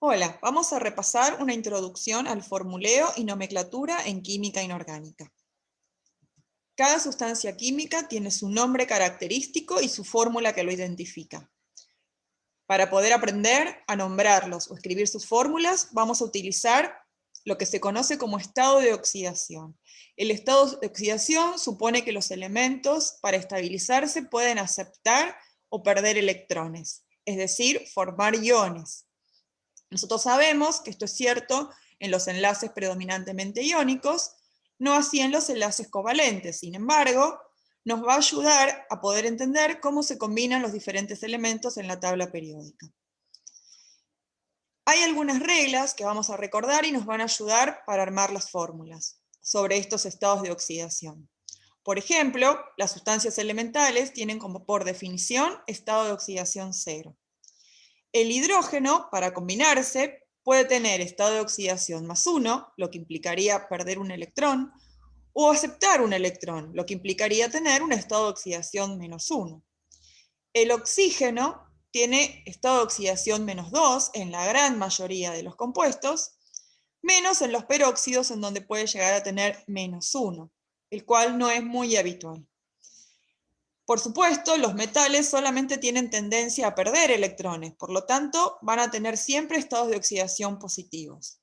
Hola, vamos a repasar una introducción al formuleo y nomenclatura en química inorgánica. Cada sustancia química tiene su nombre característico y su fórmula que lo identifica. Para poder aprender a nombrarlos o escribir sus fórmulas, vamos a utilizar lo que se conoce como estado de oxidación. El estado de oxidación supone que los elementos, para estabilizarse, pueden aceptar o perder electrones, es decir, formar iones. Nosotros sabemos que esto es cierto en los enlaces predominantemente iónicos, no así en los enlaces covalentes. Sin embargo, nos va a ayudar a poder entender cómo se combinan los diferentes elementos en la tabla periódica. Hay algunas reglas que vamos a recordar y nos van a ayudar para armar las fórmulas sobre estos estados de oxidación. Por ejemplo, las sustancias elementales tienen como por definición estado de oxidación cero. El hidrógeno, para combinarse, puede tener estado de oxidación +1, lo que implicaría perder un electrón, o aceptar un electrón, lo que implicaría tener un estado de oxidación -1. El oxígeno tiene estado de oxidación -2 en la gran mayoría de los compuestos, menos en los peróxidos, en donde puede llegar a tener -1, el cual no es muy habitual. Por supuesto, los metales solamente tienen tendencia a perder electrones, por lo tanto, van a tener siempre estados de oxidación positivos.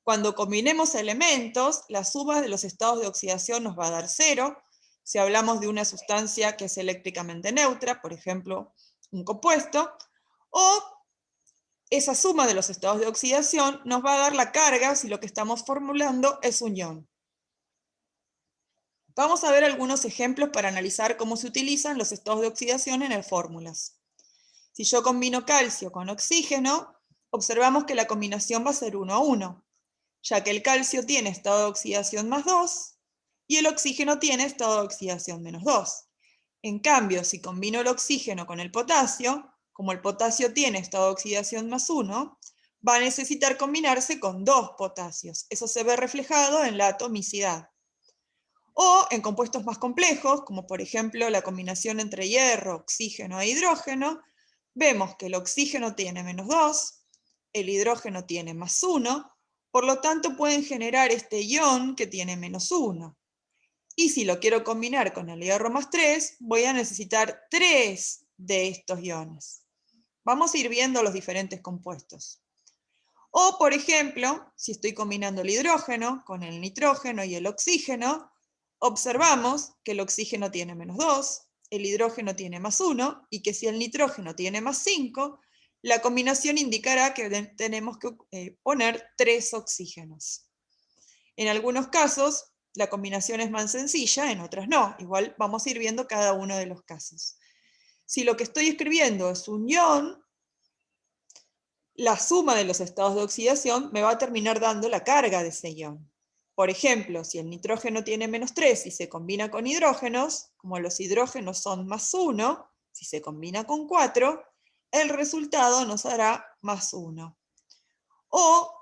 Cuando combinemos elementos, la suma de los estados de oxidación nos va a dar 0. Si hablamos de una sustancia que es eléctricamente neutra, por ejemplo, un compuesto, o esa suma de los estados de oxidación nos va a dar la carga si lo que estamos formulando es un ion. Vamos a ver algunos ejemplos para analizar cómo se utilizan los estados de oxidación en las fórmulas. Si yo combino calcio con oxígeno, observamos que la combinación va a ser 1 a 1, ya que el calcio tiene estado de oxidación +2 y el oxígeno tiene estado de oxidación -2. En cambio, si combino el oxígeno con el potasio, como el potasio tiene estado de oxidación +1, va a necesitar combinarse con 2 potasios. Eso se ve reflejado en la atomicidad. O en compuestos más complejos, como por ejemplo la combinación entre hierro, oxígeno e hidrógeno, vemos que el oxígeno tiene -2, el hidrógeno tiene +1, por lo tanto pueden generar este ion que tiene -1. Y si lo quiero combinar con el hierro +3, voy a necesitar 3 de estos iones. Vamos a ir viendo los diferentes compuestos. O, por ejemplo, si estoy combinando el hidrógeno con el nitrógeno y el oxígeno, observamos que el oxígeno tiene -2, el hidrógeno tiene +1, y que si el nitrógeno tiene +5, la combinación indicará que tenemos que poner 3 oxígenos. En algunos casos, la combinación es más sencilla, en otras no. Igual vamos a ir viendo cada uno de los casos. Si lo que estoy escribiendo es un ion, la suma de los estados de oxidación me va a terminar dando la carga de ese ion. Por ejemplo, si el nitrógeno tiene -3 y se combina con hidrógenos, como los hidrógenos son +1, si se combina con 4, el resultado nos dará +1. O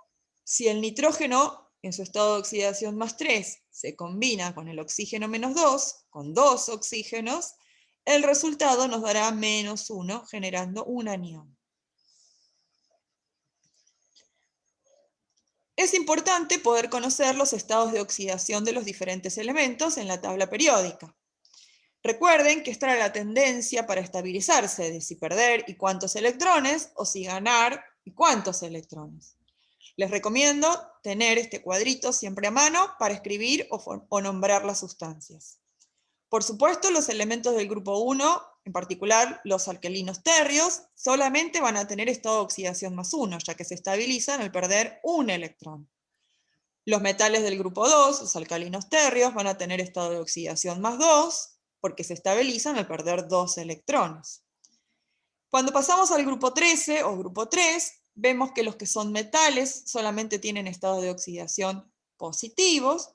si el nitrógeno en su estado de oxidación +3 se combina con el oxígeno -2, con 2 oxígenos, el resultado nos dará -1, generando un anión. Es importante poder conocer los estados de oxidación de los diferentes elementos en la tabla periódica. Recuerden que esta era la tendencia para estabilizarse, de si perder y cuántos electrones, o si ganar y cuántos electrones. Les recomiendo tener este cuadrito siempre a mano para escribir o nombrar las sustancias. Por supuesto, los elementos del grupo 1, en particular los alquilinos térreos, solamente van a tener estado de oxidación +1, ya que se estabilizan al perder un electrón. Los metales del grupo 2, los alcalinos térreos, van a tener estado de oxidación +2, porque se estabilizan al perder 2 electrones. Cuando pasamos al grupo 13 o grupo 3, vemos que los que son metales solamente tienen estados de oxidación positivos,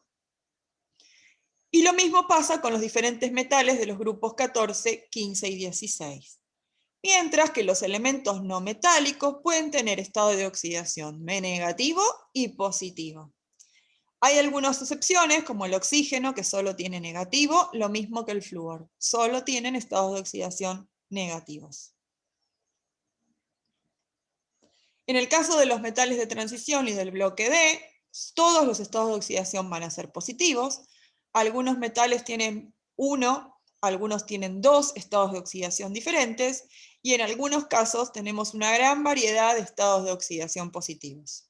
y lo mismo pasa con los diferentes metales de los grupos 14, 15 y 16. Mientras que los elementos no metálicos pueden tener estado de oxidación negativo y positivo. Hay algunas excepciones, como el oxígeno, que solo tiene negativo, lo mismo que el flúor, solo tienen estados de oxidación negativos. En el caso de los metales de transición y del bloque D, todos los estados de oxidación van a ser positivos. Algunos metales tienen 1, algunos tienen 2 estados de oxidación diferentes, y en algunos casos tenemos una gran variedad de estados de oxidación positivos.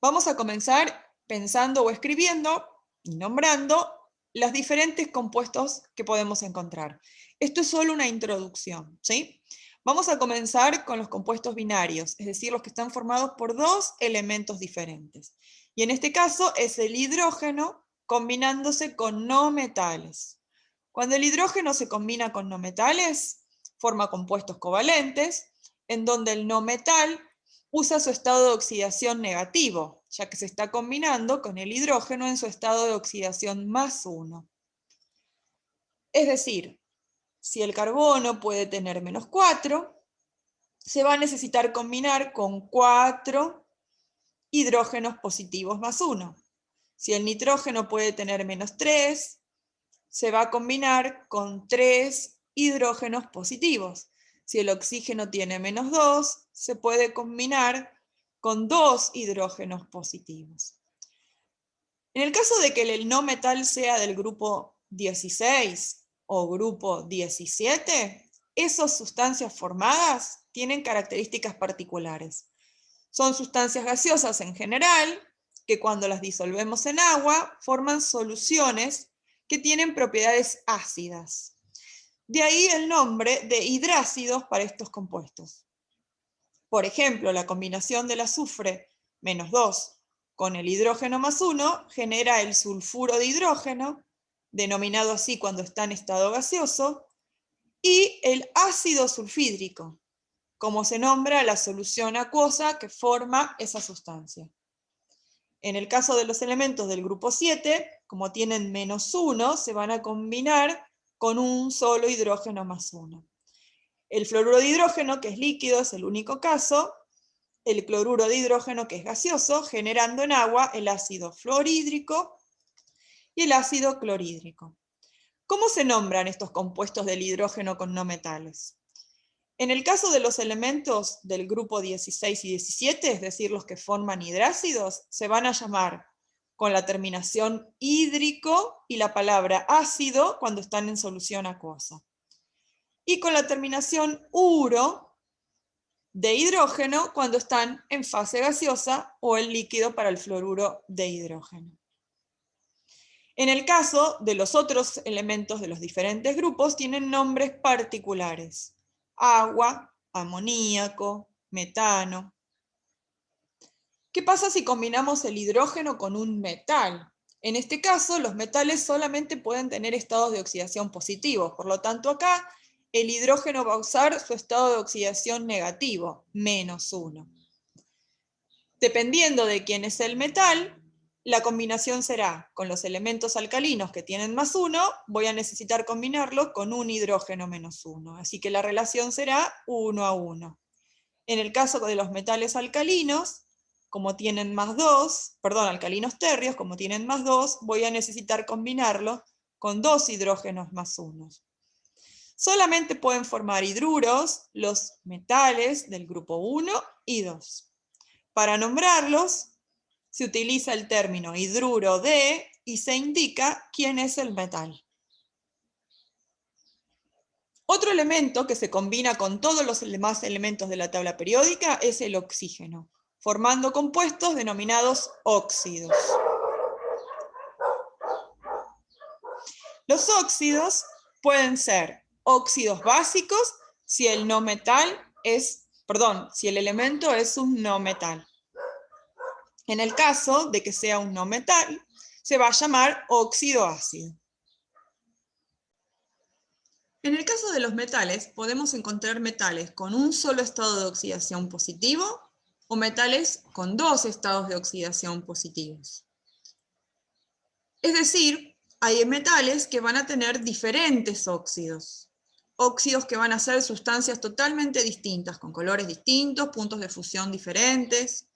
Vamos a comenzar pensando o escribiendo y nombrando los diferentes compuestos que podemos encontrar. Esto es solo una introducción, ¿sí? Vamos a comenzar con los compuestos binarios, es decir, los que están formados por 2 elementos diferentes. Y en este caso es el hidrógeno combinándose con no metales. Cuando el hidrógeno se combina con no metales, forma compuestos covalentes, en donde el no metal usa su estado de oxidación negativo, ya que se está combinando con el hidrógeno en su estado de oxidación +1. Es decir, si el carbono puede tener -4, se va a necesitar combinar con 4 hidrógenos positivos +1. Si el nitrógeno puede tener -3, se va a combinar con 3 hidrógenos positivos. Si el oxígeno tiene -2, se puede combinar con 2 hidrógenos positivos. En el caso de que el no metal sea del grupo 16 o grupo 17, esas sustancias formadas tienen características particulares. Son sustancias gaseosas en general, que cuando las disolvemos en agua, forman soluciones que tienen propiedades ácidas. De ahí el nombre de hidrácidos para estos compuestos. Por ejemplo, la combinación del azufre -2 con el hidrógeno +1 genera el sulfuro de hidrógeno, denominado así cuando está en estado gaseoso, y el ácido sulfídrico, como se nombra la solución acuosa que forma esa sustancia. En el caso de los elementos del grupo 7, como tienen -1, se van a combinar con un solo hidrógeno +1. El fluoruro de hidrógeno, que es líquido, es el único caso. El cloruro de hidrógeno, que es gaseoso, generando en agua el ácido fluorhídrico y el ácido clorhídrico. ¿Cómo se nombran estos compuestos del hidrógeno con no metales? En el caso de los elementos del grupo 16 y 17, es decir, los que forman hidrácidos, se van a llamar con la terminación hídrico y la palabra ácido cuando están en solución acuosa. Y con la terminación uro de hidrógeno cuando están en fase gaseosa o el líquido para el fluoruro de hidrógeno. En el caso de los otros elementos de los diferentes grupos, tienen nombres particulares: agua, amoníaco, metano. ¿Qué pasa si combinamos el hidrógeno con un metal? En este caso, los metales solamente pueden tener estados de oxidación positivos, por lo tanto acá el hidrógeno va a usar su estado de oxidación negativo, -1. Dependiendo de quién es el metal, la combinación será con los elementos alcalinos que tienen +1, voy a necesitar combinarlo con un hidrógeno -1. Así que la relación será 1 a 1. En el caso de los metales alcalinos, como tienen +2, alcalinos térreos, como tienen +2, voy a necesitar combinarlo con 2 hidrógenos +1. Solamente pueden formar hidruros los metales del grupo 1 y 2. Para nombrarlos, se utiliza el término hidruro de y se indica quién es el metal. Otro elemento que se combina con todos los demás elementos de la tabla periódica es el oxígeno, formando compuestos denominados óxidos. Los óxidos pueden ser óxidos básicos si el elemento es un no metal. En el caso de que sea un no metal, se va a llamar óxido ácido. En el caso de los metales, podemos encontrar metales con un solo estado de oxidación positivo o metales con 2 estados de oxidación positivos. Es decir, hay metales que van a tener diferentes óxidos. Óxidos que van a ser sustancias totalmente distintas, con colores distintos, puntos de fusión diferentes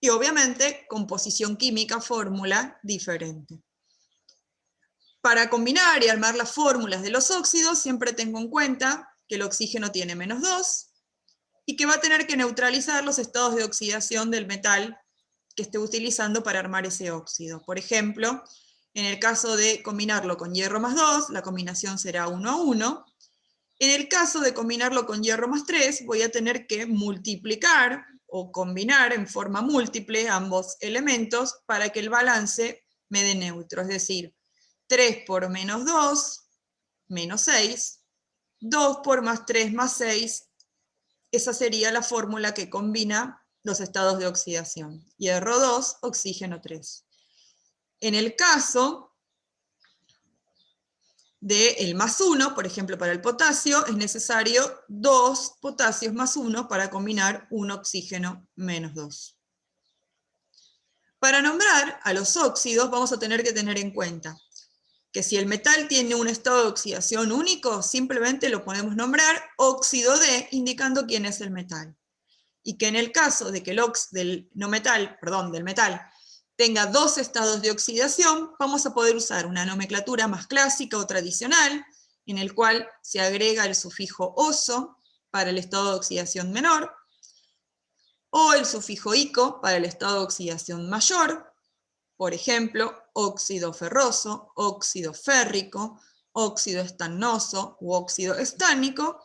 y obviamente composición química, fórmula diferente. Para combinar y armar las fórmulas de los óxidos, siempre tengo en cuenta que el oxígeno tiene -2 y que va a tener que neutralizar los estados de oxidación del metal que esté utilizando para armar ese óxido. Por ejemplo, en el caso de combinarlo con hierro más 2, la combinación será 1 a 1. En el caso de combinarlo con hierro más 3, voy a tener que multiplicar o combinar en forma múltiple ambos elementos para que el balance me dé neutro. Es decir, 3 por menos 2, menos 6, 2 por más 3 más 6, esa sería la fórmula que combina los estados de oxidación. Hierro 2, oxígeno 3. En el caso del más 1, por ejemplo para el potasio, es necesario 2 potasios más 1 para combinar un oxígeno menos 2. Para nombrar a los óxidos vamos a tener que tener en cuenta que si el metal tiene un estado de oxidación único, simplemente lo podemos nombrar óxido de, indicando quién es el metal. Y que en el caso de que el metal tenga dos estados de oxidación, vamos a poder usar una nomenclatura más clásica o tradicional, en el cual se agrega el sufijo oso para el estado de oxidación menor, o el sufijo ico para el estado de oxidación mayor, por ejemplo, óxido ferroso, óxido férrico, óxido estanoso u óxido estánico,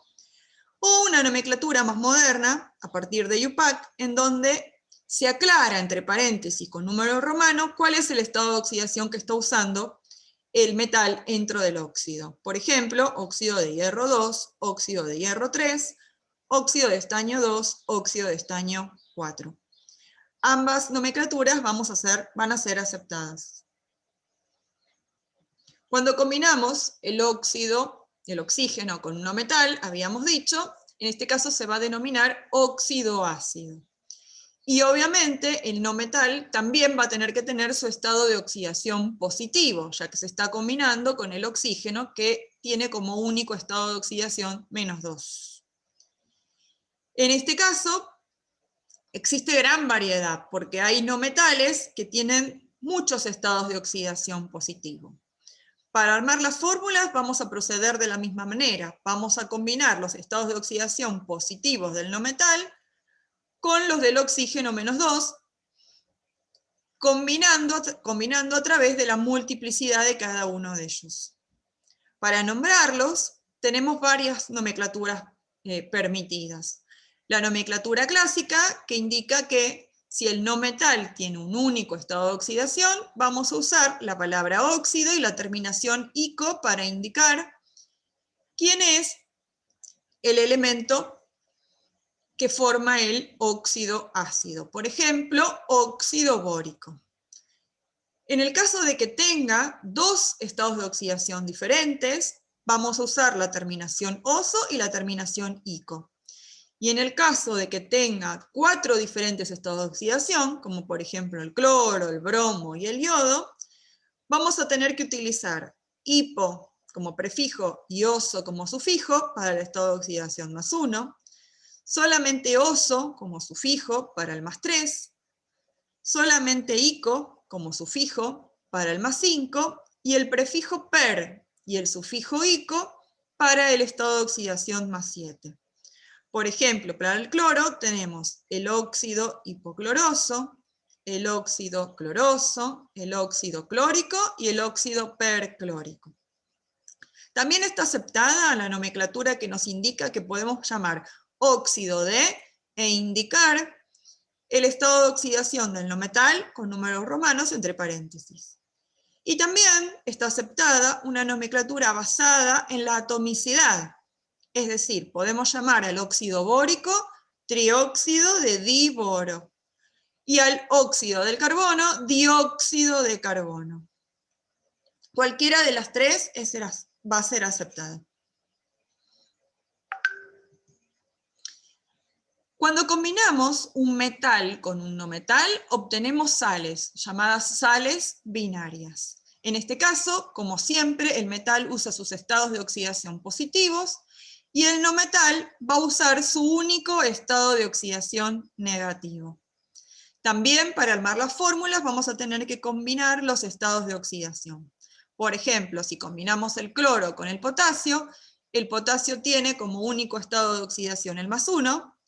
o una nomenclatura más moderna, a partir de IUPAC, en donde se aclara entre paréntesis con número romano cuál es el estado de oxidación que está usando el metal dentro del óxido. Por ejemplo, óxido de hierro 2, óxido de hierro 3, óxido de estaño 2, óxido de estaño 4. Ambas nomenclaturas van a ser aceptadas. Cuando combinamos el oxígeno con un no metal, habíamos dicho, en este caso se va a denominar óxido ácido. Y obviamente el no metal también va a tener que tener su estado de oxidación positivo, ya que se está combinando con el oxígeno que tiene como único estado de oxidación menos 2. En este caso, existe gran variedad, porque hay no metales que tienen muchos estados de oxidación positivo. Para armar las fórmulas vamos a proceder de la misma manera. Vamos a combinar los estados de oxidación positivos del no metal con los del oxígeno menos 2, combinando a través de la multiplicidad de cada uno de ellos. Para nombrarlos, tenemos varias nomenclaturas permitidas. La nomenclatura clásica, que indica que si el no metal tiene un único estado de oxidación, vamos a usar la palabra óxido y la terminación ico para indicar quién es el elemento que forma el óxido ácido. Por ejemplo, óxido bórico. En el caso de que tenga dos estados de oxidación diferentes, vamos a usar la terminación oso y la terminación ico. Y en el caso de que tenga 4 diferentes estados de oxidación, como por ejemplo el cloro, el bromo y el yodo, vamos a tener que utilizar hipo como prefijo y oso como sufijo para el estado de oxidación más 1, solamente oso como sufijo para el más 3, solamente ico como sufijo para el más 5, y el prefijo per y el sufijo ico para el estado de oxidación más 7. Por ejemplo, para el cloro tenemos el óxido hipocloroso, el óxido cloroso, el óxido clórico y el óxido perclórico. También está aceptada la nomenclatura que nos indica que podemos llamar óxido de e indicar el estado de oxidación del no metal con números romanos entre paréntesis. Y también está aceptada una nomenclatura basada en la atomicidad. Es decir, podemos llamar al óxido bórico trióxido de diboro y al óxido del carbono dióxido de carbono. Cualquiera de las tres va a ser aceptada. Cuando combinamos un metal con un no metal, obtenemos sales, llamadas sales binarias. En este caso, como siempre, el metal usa sus estados de oxidación positivos, y el no metal va a usar su único estado de oxidación negativo. También para armar las fórmulas vamos a tener que combinar los estados de oxidación. Por ejemplo, si combinamos el cloro con el potasio tiene como único estado de oxidación el más 1,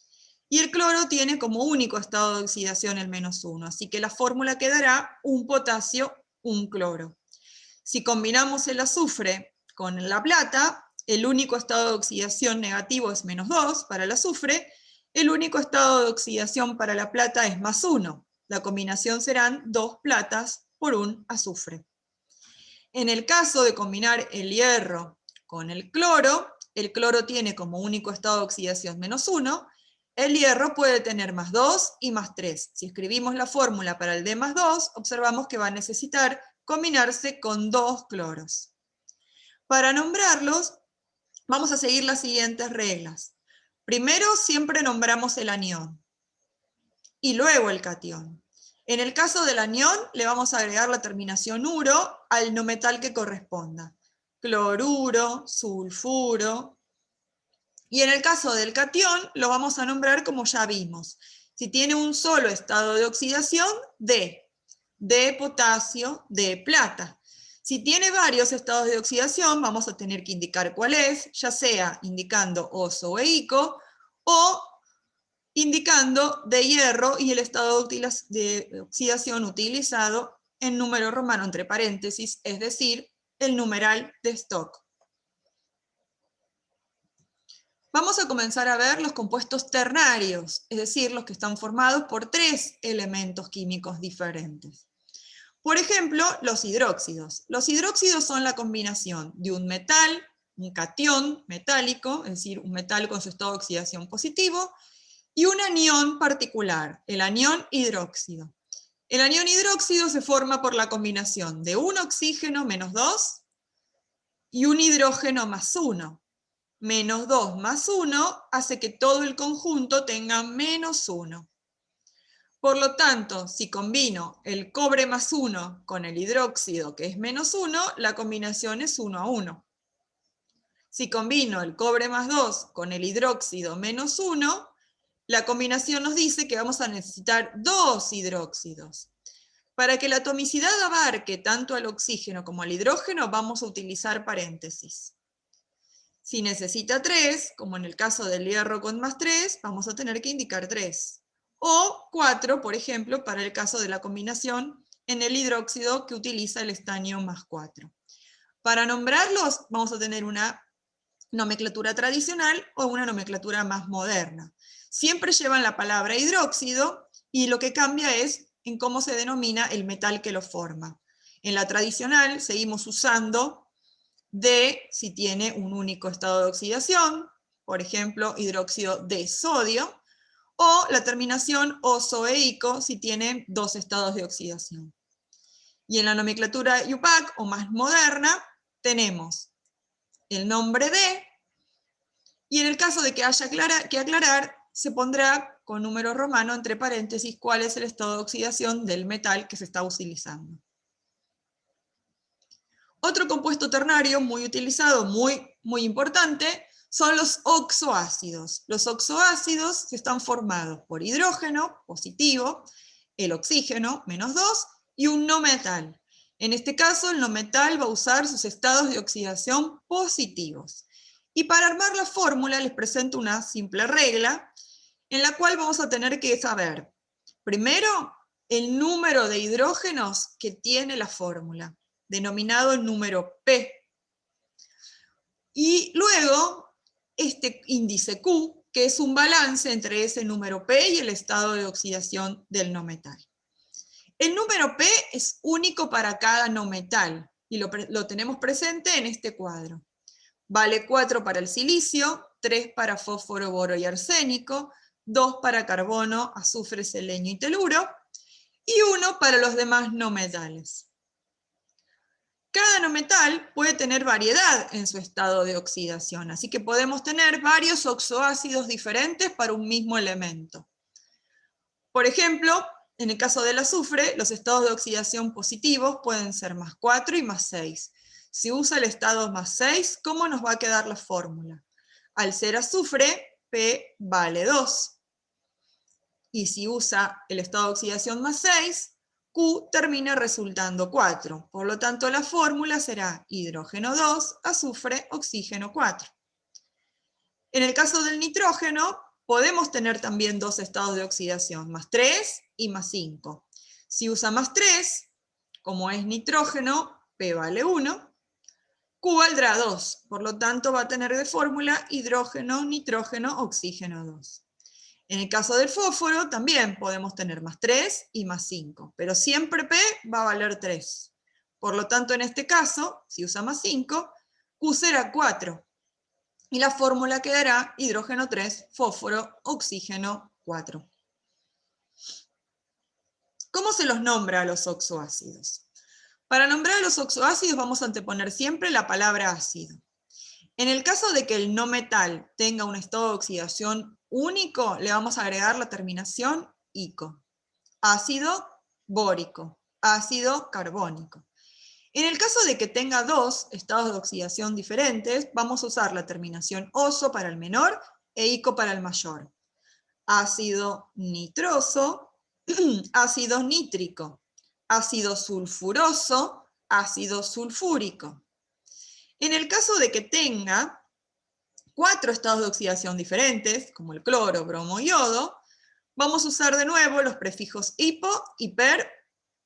Y el cloro tiene como único estado de oxidación el -1, así que la fórmula quedará un potasio, un cloro. Si combinamos el azufre con la plata, el único estado de oxidación negativo es -2 para el azufre, el único estado de oxidación para la plata es +1. La combinación serán 2 platas por un azufre. En el caso de combinar el hierro con el cloro tiene como único estado de oxidación -1, el hierro puede tener +2 y +3. Si escribimos la fórmula para el D+2, observamos que va a necesitar combinarse con 2 cloros. Para nombrarlos, vamos a seguir las siguientes reglas. Primero, siempre nombramos el anión y luego el catión. En el caso del anión, le vamos a agregar la terminación uro al no metal que corresponda. Cloruro, sulfuro. Y en el caso del catión, lo vamos a nombrar como ya vimos. Si tiene un solo estado de oxidación, D. De potasio, de plata. Si tiene varios estados de oxidación, vamos a tener que indicar cuál es, ya sea indicando oso e ico, o indicando de hierro y el estado de oxidación utilizado en número romano entre paréntesis, es decir, el numeral de stock. Vamos a comenzar a ver los compuestos ternarios, es decir, los que están formados por 3 elementos químicos diferentes. Por ejemplo, los hidróxidos. Los hidróxidos son la combinación de un metal, un catión metálico, es decir, un metal con su estado de oxidación positivo, y un anión particular, el anión hidróxido. El anión hidróxido se forma por la combinación de un oxígeno -2 y un hidrógeno +1. -2 más 1 hace que todo el conjunto tenga -1. Por lo tanto, si combino el cobre +1 con el hidróxido, que es -1, la combinación es 1 a 1. Si combino el cobre +2 con el hidróxido -1, la combinación nos dice que vamos a necesitar 2 hidróxidos. Para que la atomicidad abarque tanto al oxígeno como al hidrógeno, vamos a utilizar paréntesis. Si necesita 3, como en el caso del hierro con +3, vamos a tener que indicar 3. O 4, por ejemplo, para el caso de la combinación en el hidróxido que utiliza el estaño +4. Para nombrarlos vamos a tener una nomenclatura tradicional o una nomenclatura más moderna. Siempre llevan la palabra hidróxido y lo que cambia es en cómo se denomina el metal que lo forma. En la tradicional seguimos usando D si tiene un único estado de oxidación, por ejemplo, hidróxido de sodio, o la terminación oso e ico si tiene 2 estados de oxidación. Y en la nomenclatura IUPAC o más moderna tenemos el nombre D, y en el caso de que haya que aclarar, se pondrá con número romano entre paréntesis cuál es el estado de oxidación del metal que se está utilizando. Otro compuesto ternario muy utilizado, muy importante, son los oxoácidos. Los oxoácidos están formados por hidrógeno positivo, el oxígeno -2 y un no metal. En este caso, el no metal va a usar sus estados de oxidación positivos. Y para armar la fórmula les presento una simple regla en la cual vamos a tener que saber, primero, el número de hidrógenos que tiene la fórmula, denominado el número P. Y luego, este índice Q, que es un balance entre ese número P y el estado de oxidación del no metal. El número P es único para cada no metal, y lo tenemos presente en este cuadro. Vale 4 para el silicio, 3 para fósforo, boro y arsénico, 2 para carbono, azufre, selenio y teluro, y 1 para los demás no metales. Cada no metal puede tener variedad en su estado de oxidación, así que podemos tener varios oxoácidos diferentes para un mismo elemento. Por ejemplo, en el caso del azufre, los estados de oxidación positivos pueden ser +4 y +6. Si usa el estado +6, ¿cómo nos va a quedar la fórmula? Al ser azufre, P vale 2. Y si usa el estado de oxidación +6, Q termina resultando 4. Por lo tanto, la fórmula será hidrógeno 2, azufre, oxígeno 4. En el caso del nitrógeno, podemos tener también dos estados de oxidación, más 3 y más 5. Si usa más 3, como es nitrógeno, P vale 1, Q valdrá 2, por lo tanto va a tener de fórmula hidrógeno, nitrógeno, oxígeno 2. En el caso del fósforo también podemos tener más 3 y más 5, pero siempre P va a valer 3. Por lo tanto, en este caso, si usa más 5, Q será 4. Y la fórmula quedará hidrógeno 3, fósforo, oxígeno 4. ¿Cómo se los nombra a los oxoácidos? Para nombrar a los oxoácidos vamos a anteponer siempre la palabra ácido. En el caso de que el no metal tenga un estado de oxidación único, le vamos a agregar la terminación ico. Ácido bórico, ácido carbónico. En el caso de que tenga dos estados de oxidación diferentes, vamos a usar la terminación oso para el menor e ico para el mayor. Ácido nitroso, ácido nítrico, ácido sulfuroso, ácido sulfúrico. En el caso de que tenga 4 estados de oxidación diferentes, como el cloro, bromo y yodo, vamos a usar de nuevo los prefijos hipo y per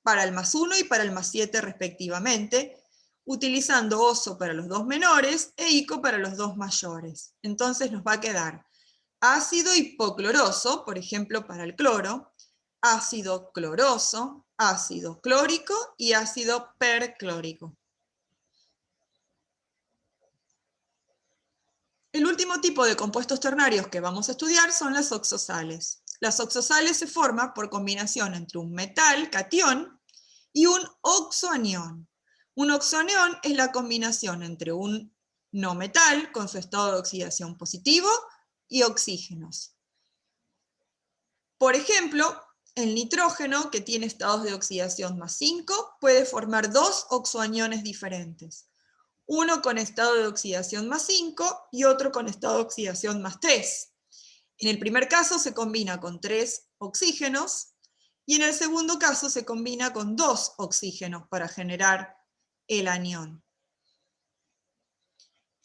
para el más 1 y para el más 7 respectivamente, utilizando oso para los dos menores e ico para los dos mayores. Entonces nos va a quedar ácido hipocloroso, por ejemplo para el cloro, ácido cloroso, ácido clórico y ácido perclórico. El último tipo de compuestos ternarios que vamos a estudiar son las oxosales. Las oxosales se forman por combinación entre un metal, catión, y un oxoanión. Un oxoanión es la combinación entre un no metal con su estado de oxidación positivo y oxígenos. Por ejemplo, el nitrógeno, que tiene estados de oxidación más 5, puede formar dos oxoaniones diferentes. Uno con estado de oxidación más 5 y otro con estado de oxidación más 3. En el primer caso se combina con 3 oxígenos y en el segundo caso se combina con 2 oxígenos para generar el anión.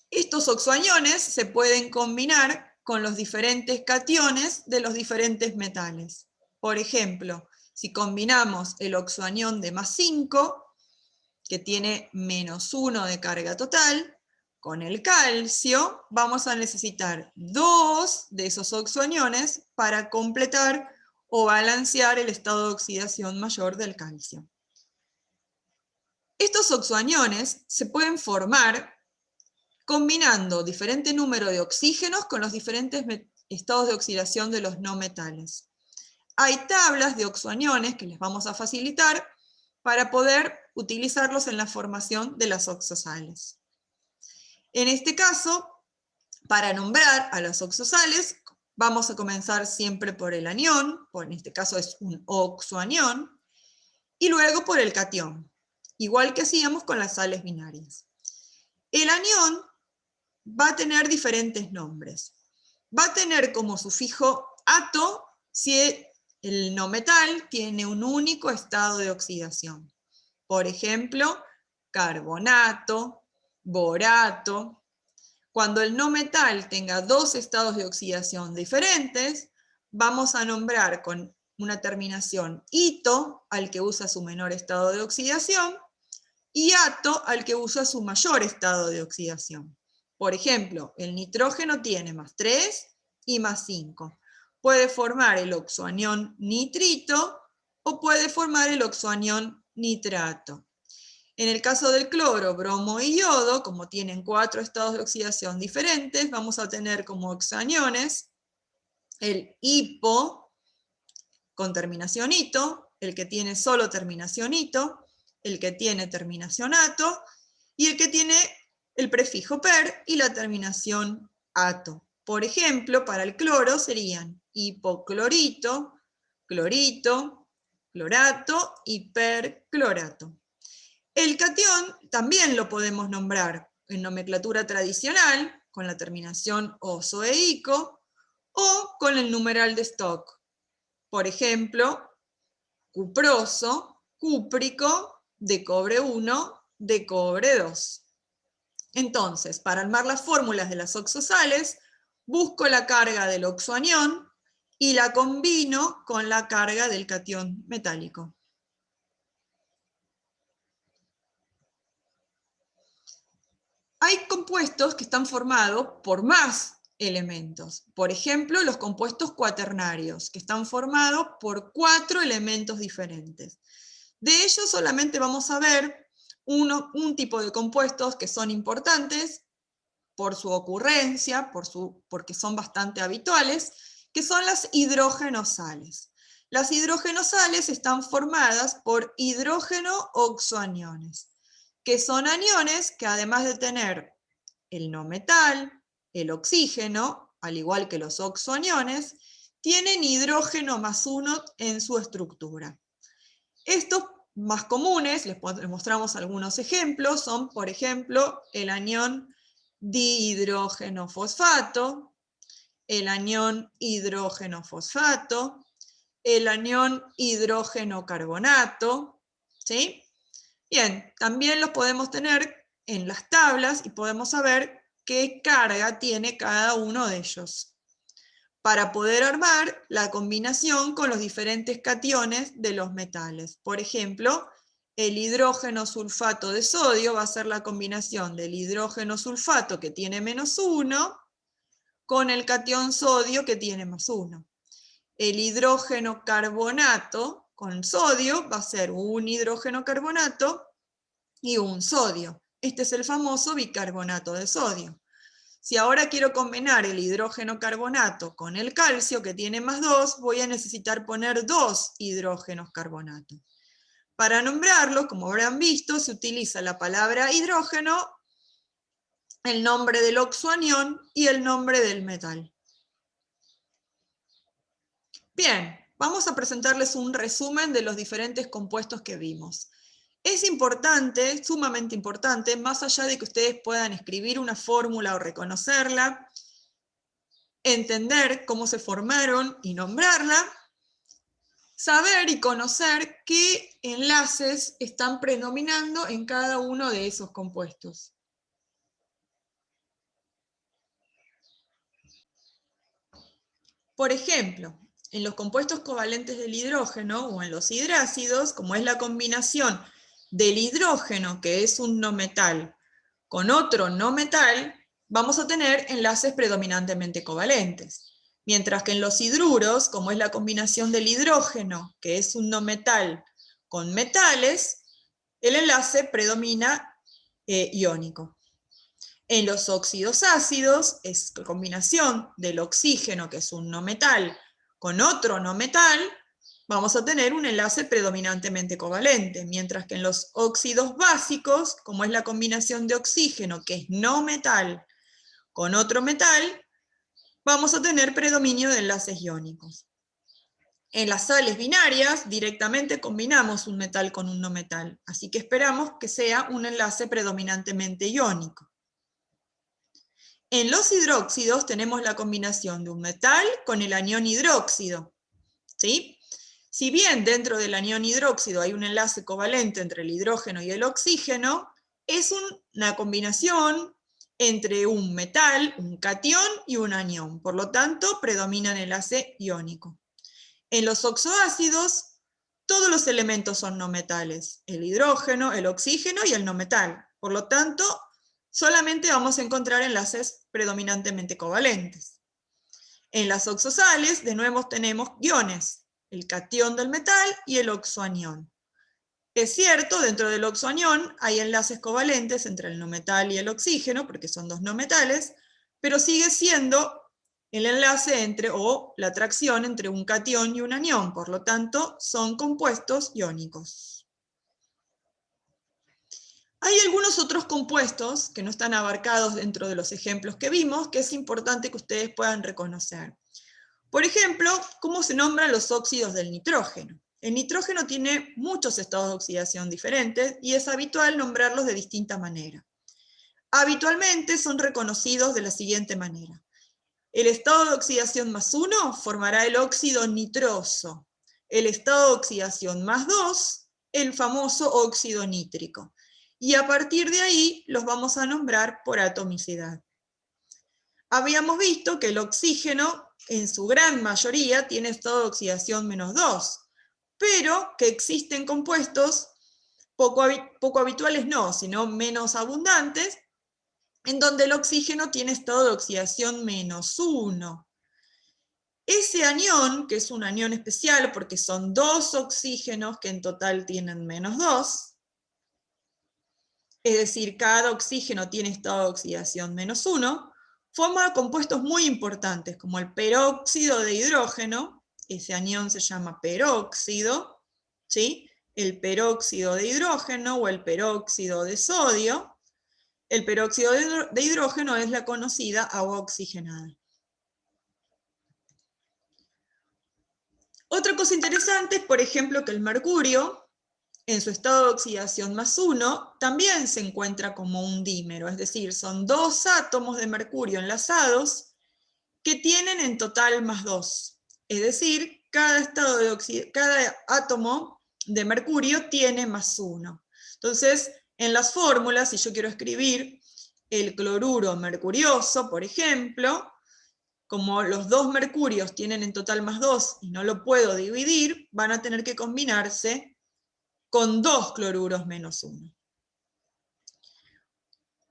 Estos oxoaniones se pueden combinar con los diferentes cationes de los diferentes metales. Por ejemplo, si combinamos el oxoanión de más 5, que tiene menos 1 de carga total, con el calcio vamos a necesitar 2 de esos oxoaniones para completar o balancear el estado de oxidación mayor del calcio. Estos oxoaniones se pueden formar combinando diferente número de oxígenos con los diferentes estados de oxidación de los no metales. Hay tablas de oxoaniones que les vamos a facilitar para poder utilizarlos en la formación de las oxosales. En este caso, para nombrar a las oxosales, vamos a comenzar siempre por el anión, en este caso es un oxoanión, y luego por el catión, igual que hacíamos con las sales binarias. El anión va a tener diferentes nombres. Va a tener como sufijo ato si el no metal tiene un único estado de oxidación. Por ejemplo, carbonato, borato. Cuando el no metal tenga dos estados de oxidación diferentes, vamos a nombrar con una terminación ito al que usa su menor estado de oxidación y ato al que usa su mayor estado de oxidación. Por ejemplo, el nitrógeno tiene más 3 y más 5. Puede formar el oxoanión nitrito o puede formar el oxoanión nitrato. En el caso del cloro, bromo y yodo, como tienen 4 estados de oxidación diferentes, vamos a tener como oxoaniones el hipo con terminación ito, el que tiene solo terminación ito, el que tiene terminación ato y el que tiene el prefijo per y la terminación ato. Por ejemplo, para el cloro serían hipoclorito, clorito, clorato y perclorato. El catión también lo podemos nombrar en nomenclatura tradicional, con la terminación oso e ico, o con el numeral de Stock. Por ejemplo, cuproso, cúprico, de cobre 1, de cobre 2. Entonces, para armar las fórmulas de las oxosales, busco la carga del oxoanión y la combino con la carga del catión metálico. Hay compuestos que están formados por más elementos. Por ejemplo, los compuestos cuaternarios, que están formados por 4 elementos diferentes. De ellos solamente vamos a ver un tipo de compuestos que son importantes por su ocurrencia, porque son bastante habituales, que son las hidrógenosales. Las hidrógenosales están formadas por hidrógeno oxoaniones, que son aniones que además de tener el no metal, el oxígeno, al igual que los oxoaniones, tienen hidrógeno más 1 en su estructura. Estos más comunes, les mostramos algunos ejemplos, son por ejemplo el anión dihidrógeno fosfato, el anión hidrógeno fosfato, el anión hidrógeno carbonato, ¿sí? Bien, también los podemos tener en las tablas y podemos saber qué carga tiene cada uno de ellos, para poder armar la combinación con los diferentes cationes de los metales. Por ejemplo, el hidrógeno sulfato de sodio va a ser la combinación del hidrógeno sulfato que tiene -1 con el catión sodio que tiene +1. El hidrógeno carbonato con sodio va a ser un hidrógeno carbonato y un sodio. Este es el famoso bicarbonato de sodio. Si ahora quiero combinar el hidrógeno carbonato con el calcio, que tiene +2, voy a necesitar poner 2 hidrógenos carbonato. Para nombrarlo, como habrán visto, se utiliza la palabra hidrógeno, el nombre del oxoanión y el nombre del metal. Bien, vamos a presentarles un resumen de los diferentes compuestos que vimos. Es importante, sumamente importante, más allá de que ustedes puedan escribir una fórmula o reconocerla, entender cómo se formaron y nombrarla, saber y conocer qué enlaces están predominando en cada uno de esos compuestos. Por ejemplo, en los compuestos covalentes del hidrógeno o en los hidrácidos, como es la combinación del hidrógeno, que es un no metal, con otro no metal, vamos a tener enlaces predominantemente covalentes. Mientras que en los hidruros, como es la combinación del hidrógeno, que es un no metal, con metales, el enlace predomina iónico. En los óxidos ácidos, es la combinación del oxígeno, que es un no metal, con otro no metal, vamos a tener un enlace predominantemente covalente, mientras que en los óxidos básicos, como es la combinación de oxígeno, que es no metal, con otro metal, vamos a tener predominio de enlaces iónicos. En las sales binarias, directamente combinamos un metal con un no metal, así que esperamos que sea un enlace predominantemente iónico. En los hidróxidos tenemos la combinación de un metal con el anión hidróxido, ¿sí? Si bien dentro del anión hidróxido hay un enlace covalente entre el hidrógeno y el oxígeno, es una combinación entre un metal, un catión y un anión. Por lo tanto, predomina el enlace iónico. En los oxoácidos, todos los elementos son no metales. El hidrógeno, el oxígeno y el no metal. Por lo tanto, solamente vamos a encontrar enlaces predominantemente covalentes. En las oxosales, de nuevo tenemos iones, el catión del metal y el oxoanión. Es cierto, dentro del oxoanión hay enlaces covalentes entre el no metal y el oxígeno, porque son dos no metales, pero sigue siendo el enlace entre, o la atracción entre un catión y un anión, por lo tanto, son compuestos iónicos. Hay algunos otros compuestos que no están abarcados dentro de los ejemplos que vimos, que es importante que ustedes puedan reconocer. Por ejemplo, ¿cómo se nombran los óxidos del nitrógeno? El nitrógeno tiene muchos estados de oxidación diferentes y es habitual nombrarlos de distinta manera. Habitualmente son reconocidos de la siguiente manera. El estado de oxidación +1 formará el óxido nitroso. El estado de oxidación +2, el famoso óxido nítrico. Y a partir de ahí los vamos a nombrar por atomicidad. habíamos visto que el oxígeno, en su gran mayoría, tiene estado de oxidación -2, pero que existen compuestos poco habituales no, sino menos abundantes, en donde el oxígeno tiene estado de oxidación -1. Ese anión, que es un anión especial porque son 2 oxígenos que en total tienen -2, es decir, cada oxígeno tiene estado de oxidación -1, forma compuestos muy importantes como el peróxido de hidrógeno, ese anión se llama peróxido, ¿sí? El peróxido de hidrógeno o el peróxido de sodio. El peróxido de hidrógeno es la conocida agua oxigenada. Otra cosa interesante es, por ejemplo, que el mercurio, en su estado de oxidación +1, también se encuentra como un dímero, es decir, son 2 átomos de mercurio enlazados que tienen en total +2. Es decir, cada átomo de mercurio tiene +1. Entonces, en las fórmulas, si yo quiero escribir el cloruro mercurioso, por ejemplo, como los 2 mercurios tienen en total +2 y no lo puedo dividir, van a tener que combinarse con 2 cloruros -1.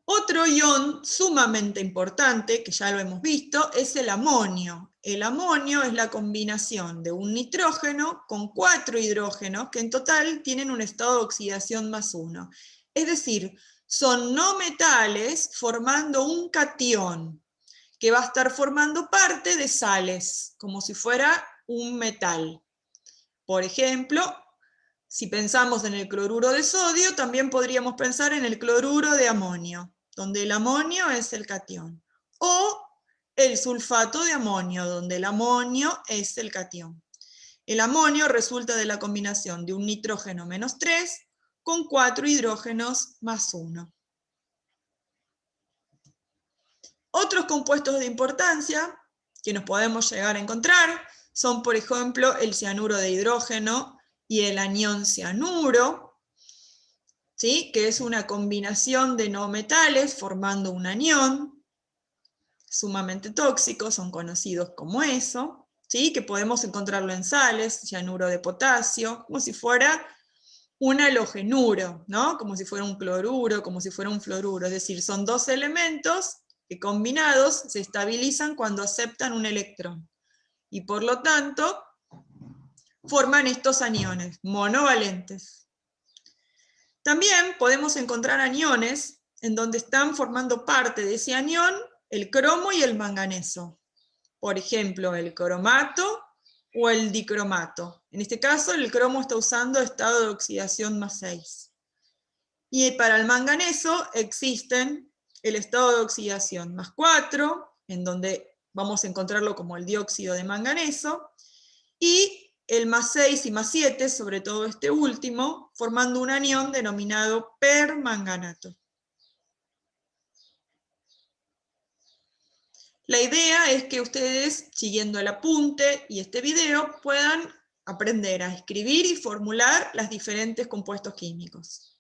Otro ion sumamente importante, que ya lo hemos visto, es el amonio. El amonio es la combinación de un nitrógeno con 4 hidrógenos, que en total tienen un estado de oxidación +1. Es decir, son no metales formando un catión, que va a estar formando parte de sales, como si fuera un metal. Por ejemplo, si pensamos en el cloruro de sodio, también podríamos pensar en el cloruro de amonio, donde el amonio es el catión. O el sulfato de amonio, donde el amonio es el catión. El amonio resulta de la combinación de un nitrógeno -3 con 4 hidrógenos +1. Otros compuestos de importancia que nos podemos llegar a encontrar son, por ejemplo, el cianuro de hidrógeno y el anión cianuro, ¿sí? Que es una combinación de no metales formando un anión, sumamente tóxicos, son conocidos como eso, ¿sí? Que podemos encontrarlo en sales, cianuro de potasio, como si fuera un halogenuro, ¿no? Como si fuera un cloruro, como si fuera un fluoruro, es decir, son 2 elementos que combinados se estabilizan cuando aceptan un electrón. Y por lo tanto, forman estos aniones monovalentes. También podemos encontrar aniones en donde están formando parte de ese anión el cromo y el manganeso. Por ejemplo, el cromato o el dicromato. En este caso, el cromo está usando estado de oxidación +6. Y para el manganeso existen el estado de oxidación +4, en donde vamos a encontrarlo como el dióxido de manganeso, y el +6 y +7, sobre todo este último, formando un anión denominado permanganato. La idea es que ustedes, siguiendo el apunte y este video, puedan aprender a escribir y formular los diferentes compuestos químicos.